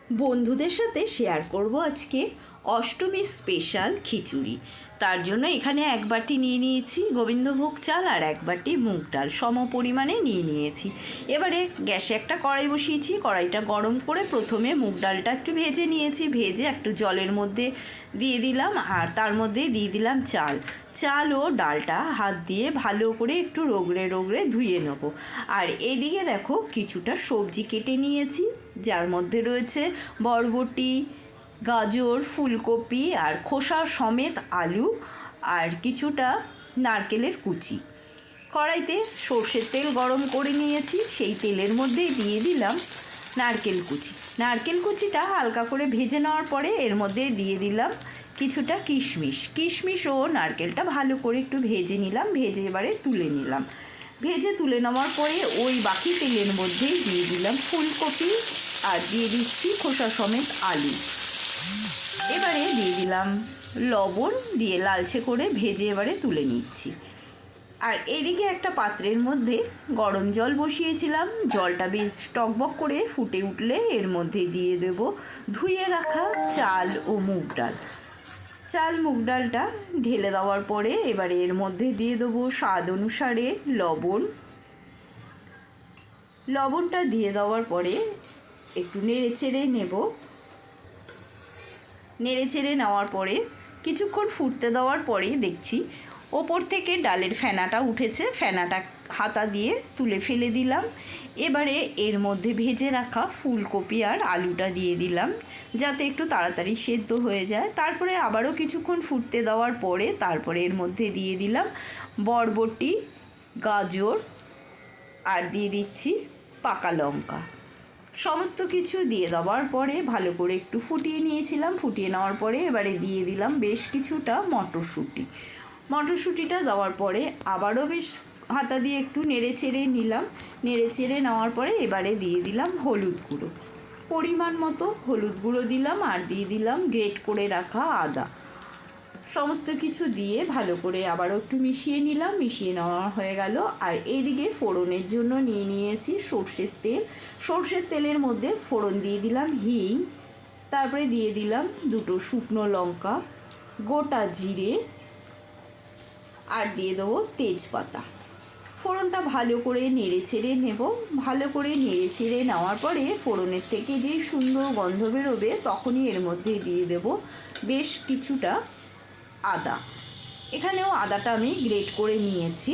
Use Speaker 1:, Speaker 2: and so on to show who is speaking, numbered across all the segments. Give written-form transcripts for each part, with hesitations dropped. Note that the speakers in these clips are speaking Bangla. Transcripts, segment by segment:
Speaker 1: বন্ধুদের সাথে শেয়ার করব আজকে অষ্টমী স্পেশাল খিচুড়ি। তার জন্য এখানে এক বাটি নিয়ে নিয়েছি গোবিন্দভোগ চাল আর এক বাটি মুগ ডাল সম পরিমাণে নিয়ে নিয়েছি। এবারে গ্যাসে একটা কড়াই বসিয়েছি, কড়াইটা গরম করে প্রথমে মুগ ডালটা একটু ভেজে নিয়েছি, ভেজে একটু জলের মধ্যে দিয়ে দিলাম আর তার মধ্যে দিয়ে দিলাম চাল। চাল ও ডালটা হাত দিয়ে ভালো করে একটু রগড়ে রগড়ে ধুয়ে নেব। আর এদিকে দেখো কিছুটা সবজি কেটে নিয়েছি, যার মধ্যে রয়েছে বরবটি, গাজর, ফুলকপি আর খোসা সমেত আলু আর কিছুটা নারকেলের কুচি। কড়াইতে সর্ষের তেল গরম করে নিয়েছি, সেই তেলের মধ্যে দিয়ে দিলাম নারকেল কুচি। নারকেল কুচিটা হালকা করে ভেজে নেওয়ার পরে এর মধ্যে দিয়ে দিলাম কিছুটা কিশমিশ ও নারকেলটা ভালো করে একটু ভেজে নিলাম, ভেজে এবারে তুলে নিলাম। ভেজে তুলে নেওয়ার পরে ওই বাকি তেলের মধ্যেই দিয়ে দিলাম ফুলকপি আর দিয়ে দিচ্ছি খোসা সমেত আলু। এবারে দিয়ে দিলাম লবণ, দিয়ে লালচে করে ভেজে এবারে তুলে নিচ্ছি। আর এদিকে একটা পাত্রের মধ্যে গরম জল বসিয়েছিলাম, জলটা বেশ টকবক করে ফুটে উঠলে এর মধ্যে দিয়ে দেব ধুয়ে রাখা চাল ও মুগ ডাল। চাল মুগ ডালটা ঢেলে দেওয়ার পরে এবারে এর মধ্যে দিয়ে দেবো স্বাদ অনুসারে লবণ। লবণটা দিয়ে দেওয়ার পরে একটু নেড়ে চেড়ে নেব। নেড়ে চেড়ে নেওয়ার পরে কিছুক্ষণ ফুটতে দেওয়ার পরে দেখছি ওপর থেকে ডালের ফেনাটা উঠেছে, ফেনাটা হাতা দিয়ে তুলে ফেলে দিলাম। এবারে এর মধ্যে ভেজে রাখা ফুলকপি আর আলুটা দিয়ে দিলাম, যাতে একটু তাড়াতাড়ি সেদ্ধ হয়ে যায়। তারপরে আবারও কিছুক্ষণ ফুটতে দেওয়ার পরে তারপরে এর মধ্যে দিয়ে দিলাম বরবটি, গাজর আর দিয়ে দিচ্ছি পাকা লঙ্কা। সমস্ত কিছু দিয়ে দেওয়ার পরে ভালো করে একটু ফুটিয়ে নিয়েছিলাম। ফুটিয়ে নেওয়ার পরে এবারে দিয়ে দিলাম বেশ কিছুটা মটরশুঁটি। মটরশুঁটিটা দেওয়ার পরে আবারও বেশ হাতা দিয়ে একটু নেড়ে চেড়ে নিলাম। নেড়ে চেড়ে নেওয়ার পরে এবারে দিয়ে দিলাম হলুদ গুঁড়ো, পরিমাণ মতো হলুদ গুঁড়ো দিলাম আর দিয়ে দিলাম গ্রেট করে রাখা আদা। সমস্ত কিছু দিয়ে ভালো করে আবারও একটু মিশিয়ে নিলাম। মিশিয়ে নেওয়া হয়ে গেল। আর এইদিকে ফোড়নের জন্য নিয়ে নিয়েছি সর্ষের তেল। সর্ষের তেলের মধ্যে ফোড়ন দিয়ে দিলাম হিং, তারপরে দিয়ে দিলাম দুটো শুকনো লঙ্কা, গোটা জিরে আর দিয়ে দেবো তেজপাতা। ফোড়নটা ভালো করে নেড়ে চেড়ে নেব। ভালো করে নেড়ে চেড়ে নেওয়ার পরে ফোড়নের থেকে যেই সুন্দর গন্ধ বেরোবে তখনই এর মধ্যে দিয়ে দেব বেশ কিছুটা আদা। এখানেও আদাটা আমি গ্রেট করে নিয়েছি।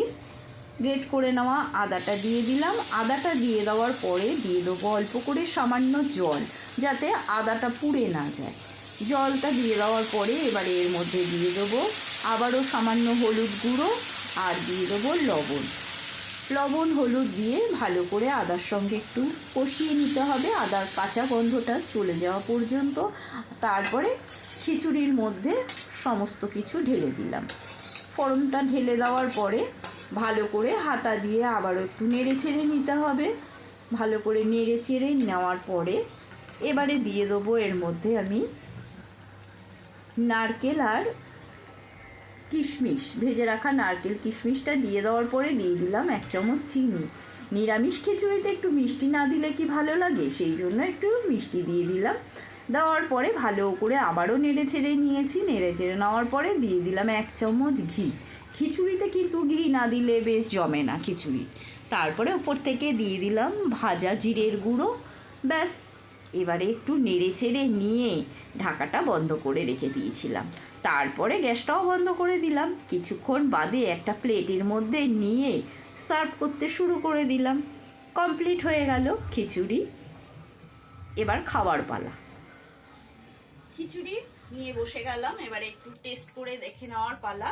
Speaker 1: গ্রেট করে নেওয়া আদাটা দিয়ে দিলাম। আদাটা দিয়ে দেওয়ার পরে দিয়ে দেবো অল্প করে সামান্য জল, যাতে আদাটা পুড়ে না যায়। জলটা দিয়ে দেওয়ার পরে এবারে এর মধ্যে দিয়ে দেবো আবারও সামান্য হলুদ গুঁড়ো আর দিয়ে দেবো লবণ হলুদ দিয়ে ভালো করে আদার সঙ্গে একটু কষিয়ে নিতে হবে, আদার কাঁচা গন্ধটা চলে যাওয়া পর্যন্ত। তারপরে খিচুড়ির মধ্যে সমস্ত কিছু ঢেলে দিলাম। ফোড়নটা ঢেলে দেওয়ার পরে ভালো করে হাতা দিয়ে আবারও একটু নেড়ে চেড়ে নিতে হবে। ভালো করে নেড়ে চেড়ে নেওয়ার পরে এবারে দিয়ে দেবো এর মধ্যে আমি নারকেল আর কিশমিশ, ভেজে রাখা নারকেল কিশমিশটা দিয়ে দেওয়ার পরে দিয়ে দিলাম 1 চামচ চিনি। নিরামিষ খিচুড়িতে একটু মিষ্টি না দিলে কি ভালো লাগে, সেই জন্য একটু মিষ্টি দিয়ে দিলাম। দেওয়ার পরে ভালো করে আবারও নেড়ে ছেড়ে নিয়েছি। নেড়ে চেড়ে নেওয়ার পরে দিয়ে দিলাম 1 চামচ ঘি। খিচুড়িতে কিন্তু ঘি না দিলে বেশ জমে না খিচুড়ি। তারপরে ওপর থেকে দিয়ে দিলাম ভাজা জিরের গুঁড়ো। ব্যাস, এবারে একটু নেড়ে চেড়ে নিয়ে ঢাকাটা বন্ধ করে রেখে দিয়েছিলাম। তারপরে গ্যাসটাও বন্ধ করে দিলাম। কিছুক্ষণ বাদে একটা প্লেটের মধ্যে নিয়ে সার্ভ করতে শুরু করে দিলাম। কমপ্লিট হয়ে গেল খিচুড়ি। এবার খাওয়ার পালা। খিচুড়ি নিয়ে বসে গেলাম, এবারে একটু টেস্ট করে দেখে নেওয়ার পালা।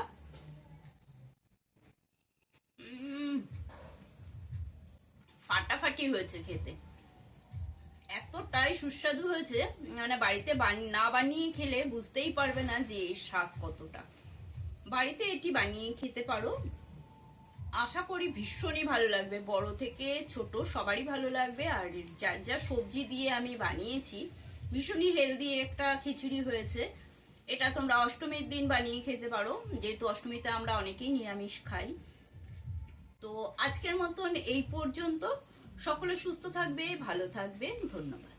Speaker 1: ফাটাফাটি হয়েছে খেতে, এতটাই সুস্বাদু হয়েছে, মানে বাড়িতে না বানিয়ে খেলে বুঝতেই পারবে না যে এর স্বাদ কতটা। বাড়িতে এটি বানিয়ে খেতে পারো, আশা করি ভীষণই ভালো লাগবে, বড় থেকে ছোট সবারই ভালো লাগবে। আর যা যা সবজি দিয়ে আমি বানিয়েছি ভীষণই হেলদি একটা খিচুড়ি হয়েছে। এটা তোমরা অষ্টমীর দিন বানিয়ে খেতে পারো, যেহেতু অষ্টমীতে আমরা অনেকেই নিরামিষ খাই। তো আজকের মতন এই পর্যন্ত। সকলে সুস্থ থাকবে, ভালো থাকবে, ধন্যবাদ।